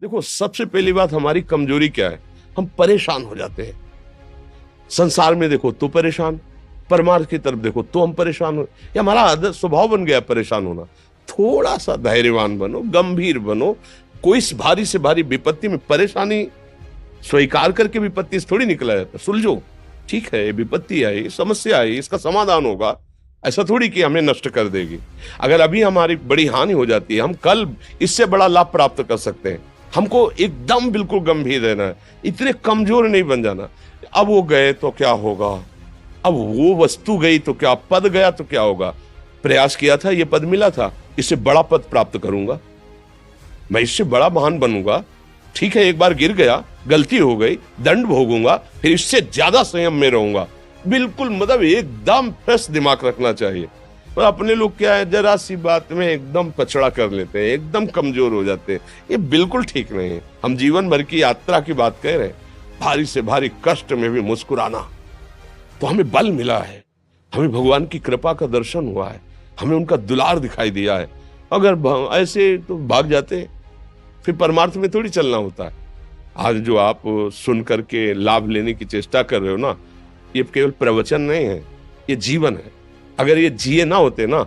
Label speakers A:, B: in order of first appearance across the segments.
A: देखो, सबसे पहली बात हमारी कमजोरी क्या है? हम परेशान हो जाते हैं। संसार में देखो तो परेशान, परमार्थ की तरफ देखो तो हम परेशान हो। ये हमारा आदत स्वभाव बन गया परेशान होना। थोड़ा सा धैर्यवान बनो, गंभीर बनो। कोई इस भारी से भारी विपत्ति में परेशानी स्वीकार करके विपत्ति से थोड़ी निकला जाता। सुलझो, ठीक है, ये विपत्ति आई, समस्या आई, इसका समाधान होगा। ऐसा थोड़ी कि हमें नष्ट कर देगी। अगर अभी हमारी बड़ी हानि हो जाती है, हम कल इससे बड़ा लाभ प्राप्त कर सकते हैं। हमको एकदम बिल्कुल गंभीर रहना है, इतने कमजोर नहीं बन जाना। अब वो गए तो क्या होगा, अब वो वस्तु गई तो क्या, पद गया तो क्या होगा। प्रयास किया था, ये पद मिला था, इससे बड़ा पद प्राप्त करूंगा, मैं इससे बड़ा महान बनूंगा। ठीक है, एक बार गिर गया, गलती हो गई, दंड भोगूंगा, फिर इससे ज्यादा संयम में रहूंगा। बिल्कुल मतलब एकदम फ्रेश दिमाग रखना चाहिए। पर अपने लोग क्या है, जरा सी बात में एकदम पछड़ा कर लेते हैं, एकदम कमजोर हो जाते हैं। ये बिल्कुल ठीक नहीं है। हम जीवन भर की यात्रा की बात कह रहे हैं, भारी से भारी कष्ट में भी मुस्कुराना, तो हमें बल मिला है, हमें भगवान की कृपा का दर्शन हुआ है, हमें उनका दुलार दिखाई दिया है। अगर ऐसे तो भाग जाते, फिर परमार्थ में थोड़ी चलना होता है। आज जो आप सुन करके लाभ लेने की चेष्टा कर रहे हो ना, ये केवल प्रवचन नहीं है, ये जीवन है। अगर ये जिए ना होते ना,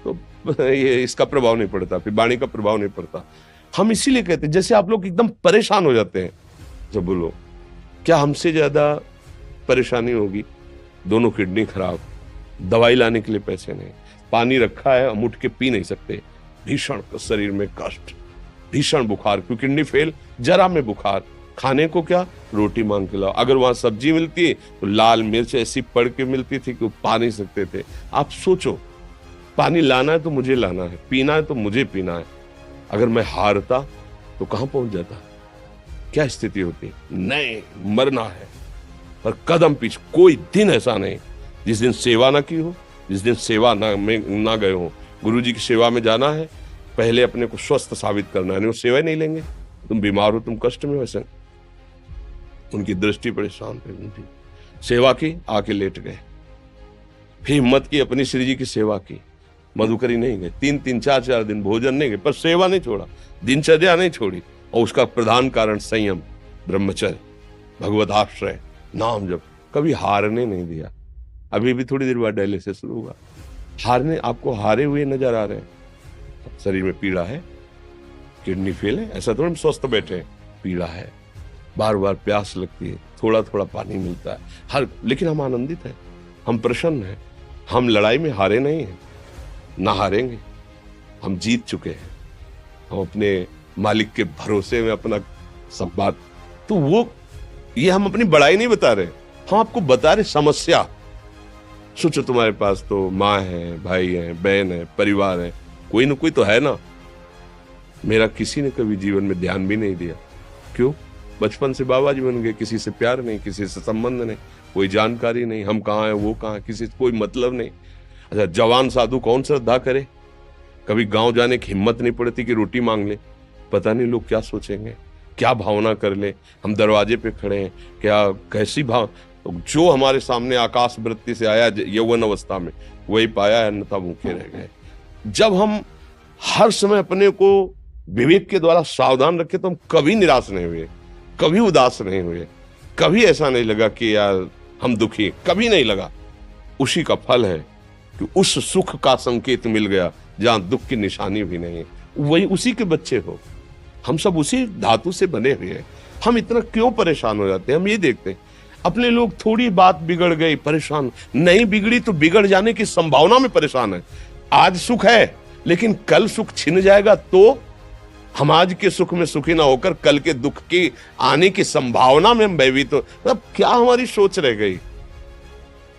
A: तो ये इसका प्रभाव नहीं पड़ता, फिर वाणी का प्रभाव नहीं पड़ता। हम इसीलिए कहते हैं, जैसे आप लोग एकदम परेशान हो जाते हैं जब बोलो, क्या हमसे ज्यादा परेशानी होगी? दोनों किडनी खराब, दवाई लाने के लिए पैसे नहीं, पानी रखा है हम उठ के पी नहीं सकते, भीषण शरीर में कष्ट, भीषण बुखार, क्योंकि किडनी फेल, जरा में बुखार, खाने को क्या, रोटी मांग के लाओ। अगर वहां सब्जी मिलती है तो लाल मिर्च ऐसी पड़ के मिलती थी कि वो पा नहीं सकते थे। आप सोचो, पानी लाना है तो मुझे लाना है, पीना है तो मुझे पीना है। अगर मैं हारता तो कहां पहुंच जाता, क्या स्थिति होती? नहीं, मरना है, पर कदम पीछे। कोई दिन ऐसा नहीं जिस दिन सेवा ना की हो, जिस दिन सेवा ना गए हो। गुरु जी की सेवा में जाना है, पहले अपने को स्वस्थ साबित करना है, नहीं वो सेवा ही नहीं लेंगे। तुम बीमार हो, तुम कष्ट में, वैसे उनकी दृष्टि परेशान थी, सेवा की, आके लेट गए। फिर हिम्मत की, अपनी श्री जी की सेवा की, मधुकरी नहीं गए, 3-3 4-4 दिन भोजन नहीं गए, पर सेवा नहीं छोड़ा, दिनचर्या नहीं छोड़ी। और उसका प्रधान कारण संयम, ब्रह्मचर्य, भगवदाश्रय, नाम जप, कभी हारने नहीं दिया। अभी भी थोड़ी देर बाद डायलिसिस शुरू होगा, हारने, आपको हारे हुए नजर आ रहे हैं। शरीर में पीड़ा है, किडनी फेल है, ऐसा थोड़ा हम स्वस्थ बैठे हैं, पीड़ा है, बार बार प्यास लगती है, थोड़ा थोड़ा पानी मिलता है, लेकिन हम आनंदित हैं, हम प्रसन्न हैं। हम लड़ाई में हारे नहीं हैं, ना हारेंगे, हम जीत चुके हैं। हम अपने मालिक के भरोसे में अपना सब बात, तो वो, ये हम अपनी बड़ाई नहीं बता रहे, हम आपको बता रहे समस्या। सोचो, तुम्हारे पास तो माँ है, भाई है, बहन है, परिवार है, कोई ना कोई तो है ना। मेरा किसी ने कभी जीवन में ध्यान भी नहीं दिया। क्यों? बचपन से बाबा जी बन गए, किसी से प्यार नहीं, किसी से संबंध नहीं, कोई जानकारी नहीं, हम कहाँ हैं, वो कहाँ, किसी से कोई मतलब नहीं। अच्छा, जवान साधु कौन श्रद्धा करे? कभी गांव जाने की हिम्मत नहीं पड़ती कि रोटी मांग ले, पता नहीं लोग क्या सोचेंगे, क्या भावना कर ले। हम दरवाजे पे खड़े हैं, क्या कैसी भाव, जो हमारे सामने आकाश वृत्ति से आया यौवन अवस्था में, वही पाया, अन्यथा भूखे रह गए। जब हम हर समय अपने को विवेक के द्वारा सावधान रखे, तो हम कभी निराश नहीं हुए, कभी उदास नहीं हुए, कभी ऐसा नहीं लगा कि यार हम दुखी, कभी नहीं लगा। उसी का फल है कि उस सुख का संकेत मिल गया जहां दुख की निशानी भी नहीं। वही उसी के बच्चे हो, हम सब उसी धातु से बने हुए हैं। हम इतना क्यों परेशान हो जाते हैं? हम ये देखते हैं, अपने लोग थोड़ी बात बिगड़ गई परेशान, नहीं बिगड़ी तो बिगड़ जाने की संभावना में परेशान है। आज सुख है, लेकिन कल सुख छिन जाएगा, तो हम आज के सुख में सुखी ना होकर कल के दुख की आने की संभावना में हम भयभीत तो मतलब क्या हमारी सोच रह गई?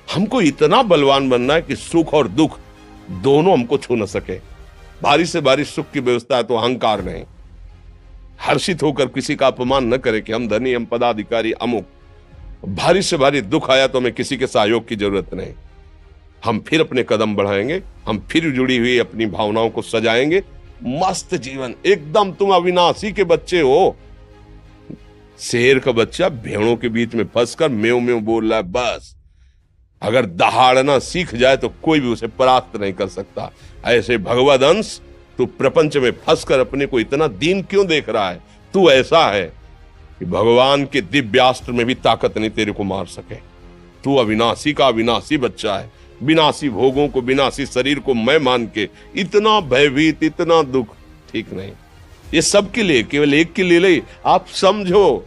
A: हमको इतना बलवान बनना है कि सुख और दुख दोनों हमको छू न सके। भारी से भारी सुख की व्यवस्था है तो अहंकार नहीं, हर्षित होकर किसी का अपमान न करे कि हम धनी, हम पदाधिकारी, अमुक। भारी से भारी दुख आया तो हमें किसी के सहयोग की जरूरत नहीं, हम फिर अपने कदम बढ़ाएंगे, हम फिर जुड़ी हुई अपनी भावनाओं को सजाएंगे। मस्त जीवन एकदम। तुम अविनाशी के बच्चे हो। शेर का बच्चा भेड़ों के बीच में फंसकर म्यों म्यों बोल रहा है, बस अगर दहाड़ना सीख जाए तो कोई भी उसे परास्त नहीं कर सकता। ऐसे भगवद अंश, तू प्रपंच में फंसकर अपने को इतना दीन क्यों देख रहा है? तू ऐसा है कि भगवान के दिव्यास्त्र में भी ताकत नहीं तेरे को मार सके। तू अविनाशी का अविनाशी बच्चा है। विनाशी भोगों को, विनाशी शरीर को मैं मान के इतना भयभीत, इतना दुख ठीक नहीं। ये सबके लिए, केवल एक के लिए नहीं। आप समझो,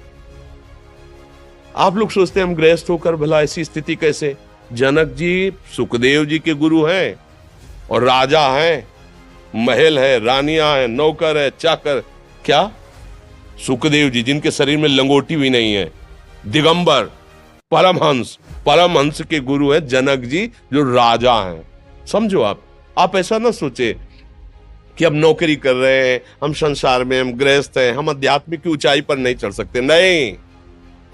A: आप लोग सोचते हैं हम गृहस्थ होकर भला ऐसी स्थिति कैसे। जनक जी सुखदेव जी के गुरु हैं और राजा हैं, महल है, रानियां हैं, नौकर है, चाकर। क्या सुखदेव जी जिनके शरीर में लंगोटी भी नहीं है, दिगंबर, परमहंस, परमहंस के गुरु हैं जनक जी जो राजा हैं। समझो आप ऐसा ना सोचे कि हम नौकरी कर रहे हैं, हम संसार में, हम गृहस्थ हैं, हम आध्यात्मिक की ऊंचाई पर नहीं चढ़ सकते। नहीं,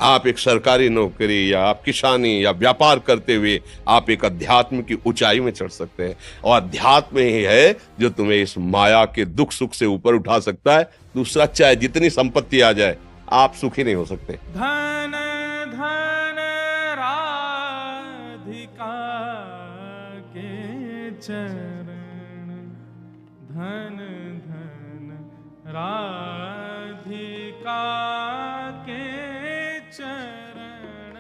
A: आप एक सरकारी नौकरी या आप किसानी या व्यापार करते हुए आप एक अध्यात्म की ऊंचाई में चढ़ सकते हैं। और अध्यात्म ही है जो तुम्हें इस माया के दुख सुख से ऊपर उठा सकता है। दूसरा, चाहे जितनी संपत्ति आ जाए, आप सुखी नहीं हो सकते।
B: धन धन राधिका के चरण, धन धन राधिका के चरण,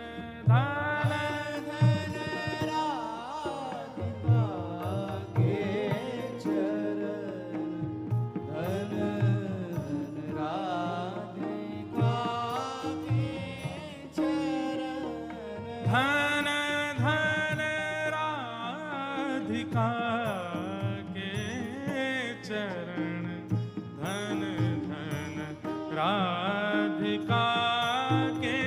B: धन धन राधिका के चरण, धन धन राधिका के चरण, धन धन राधिका के चरण, धन धन राधिका के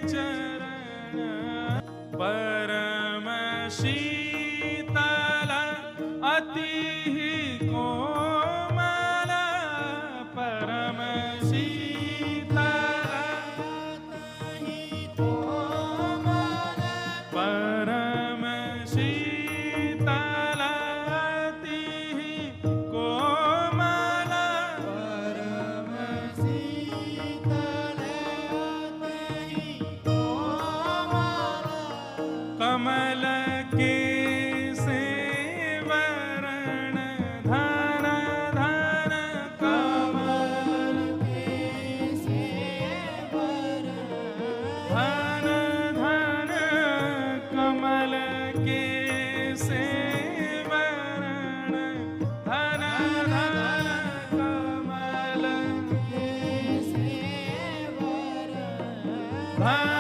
B: चरण, परम शीतल अति कोमल, परम शीतल अति कोमल, परम शीतल अति कोमल, परम शीतल अति कोमल, कमल के सेवरण, धन धन कमल के सेवरण, धन धन कमल के सेवरण, धन धन कमल के सेवरण, धन